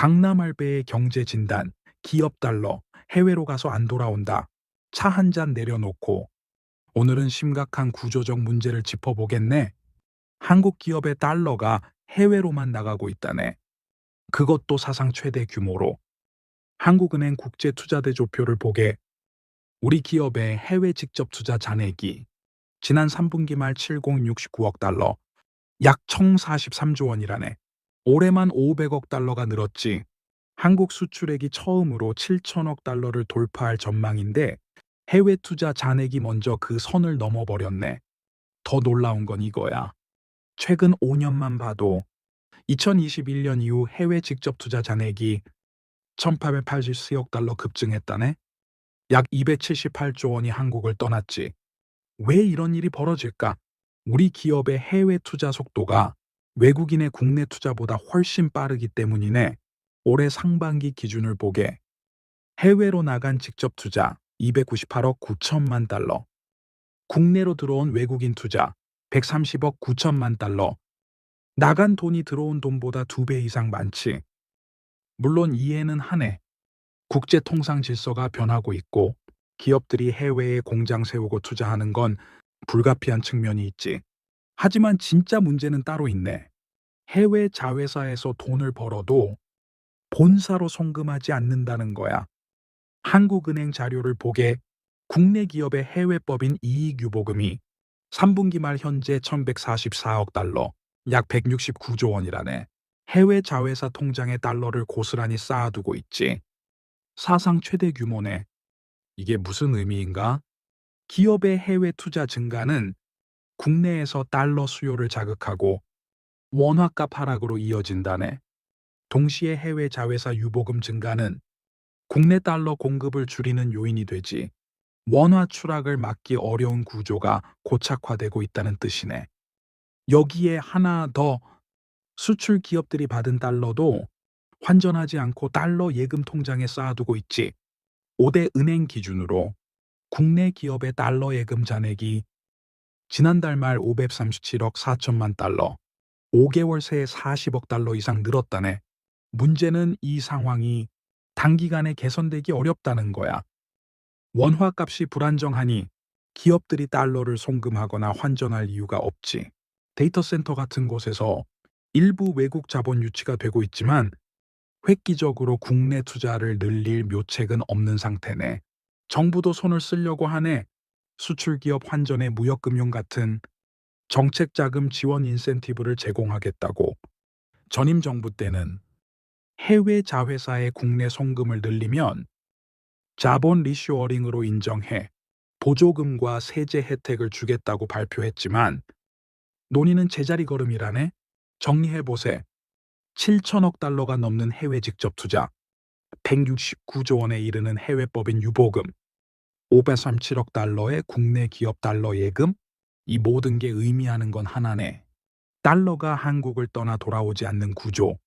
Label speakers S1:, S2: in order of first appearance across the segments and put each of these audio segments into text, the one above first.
S1: 강남 할배의 경제 진단, 기업 달러, 해외로 가서 안 돌아온다. 차 한 잔 내려놓고 오늘은 심각한 구조적 문제를 짚어보겠네. 한국 기업의 달러가 해외로만 나가고 있다네. 그것도 사상 최대 규모로. 한국은행 국제투자대조표를 보게 우리 기업의 해외 직접 투자 잔액이 지난 3분기 말 7069억 달러, 약 1043조 원이라네. 올해만 500억 달러가 늘었지. 한국 수출액이 처음으로 7천억 달러를 돌파할 전망인데 해외 투자 잔액이 먼저 그 선을 넘어버렸네. 더 놀라운 건 이거야. 최근 5년만 봐도 2021년 이후 해외 직접 투자 잔액이 1884억 달러 급증했다네. 약 278조 원이 한국을 떠났지. 왜 이런 일이 벌어질까? 우리 기업의 해외 투자 속도가 외국인의 국내 투자보다 훨씬 빠르기 때문이네. 올해 상반기 기준을 보게 해외로 나간 직접 투자 298억 9천만 달러, 국내로 들어온 외국인 투자 130억 9천만 달러, 나간 돈이 들어온 돈보다 2배 이상 많지. 물론 이해는 하네. 국제 통상 질서가 변하고 있고 기업들이 해외에 공장 세우고 투자하는 건 불가피한 측면이 있지. 하지만 진짜 문제는 따로 있네. 해외 자회사에서 돈을 벌어도 본사로 송금하지 않는다는 거야. 한국은행 자료를 보게 국내 기업의 해외법인 이익유보금이 3분기 말 현재 1144억 달러, 약 169조 원이라네. 해외 자회사 통장에 달러를 고스란히 쌓아두고 있지. 사상 최대 규모네. 이게 무슨 의미인가? 기업의 해외 투자 증가는 국내에서 달러 수요를 자극하고 원화값 하락으로 이어진다네. 동시에 해외 자회사 유보금 증가는 국내 달러 공급을 줄이는 요인이 되지. 원화 추락을 막기 어려운 구조가 고착화되고 있다는 뜻이네. 여기에 하나 더, 수출 기업들이 받은 달러도 환전하지 않고 달러 예금 통장에 쌓아두고 있지. 5대 은행 기준으로 국내 기업의 달러 예금 잔액이 지난달 말 537억 4천만 달러, 5개월 새에 40억 달러 이상 늘었다네. 문제는 이 상황이 단기간에 개선되기 어렵다는 거야. 원화 값이 불안정하니 기업들이 달러를 송금하거나 환전할 이유가 없지. 데이터 센터 같은 곳에서 일부 외국 자본 유치가 되고 있지만 획기적으로 국내 투자를 늘릴 묘책은 없는 상태네. 정부도 손을 쓰려고 하네. 수출 기업 환전에 무역금융 같은 정책 자금 지원 인센티브를 제공하겠다고. 전임 정부 때는 해외 자회사의 국내 송금을 늘리면 자본 리쇼어링으로 인정해 보조금과 세제 혜택을 주겠다고 발표했지만 논의는 제자리 걸음이라네. 정리해보세. 7천억 달러가 넘는 해외 직접 투자, 169조 원에 이르는 해외법인 유보금, 537억 달러의 국내 기업 달러 예금, 이 모든 게 의미하는 건 하나네. 달러가 한국을 떠나 돌아오지 않는 구조.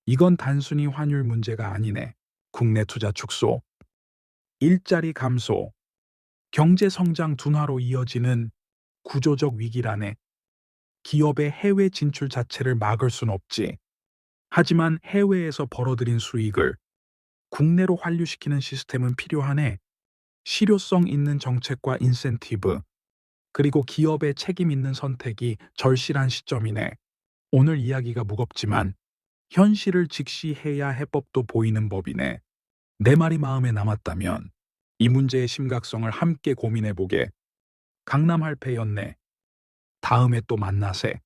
S1: 이건 단순히 환율 문제가 아니네. 국내 투자 축소, 일자리 감소, 경제 성장 둔화로 이어지는 구조적 위기라네. 기업의 해외 진출 자체를 막을 순 없지. 하지만 해외에서 벌어들인 수익을 국내로 환류시키는 시스템은 필요하네. 실효성 있는 정책과 인센티브, 그리고 기업의 책임 있는 선택이 절실한 시점이네. 오늘 이야기가 무겁지만 현실을 직시해야 해법도 보이는 법이네. 내 말이 마음에 남았다면 이 문제의 심각성을 함께 고민해보게. 강남 할패였네. 다음에 또 만나세.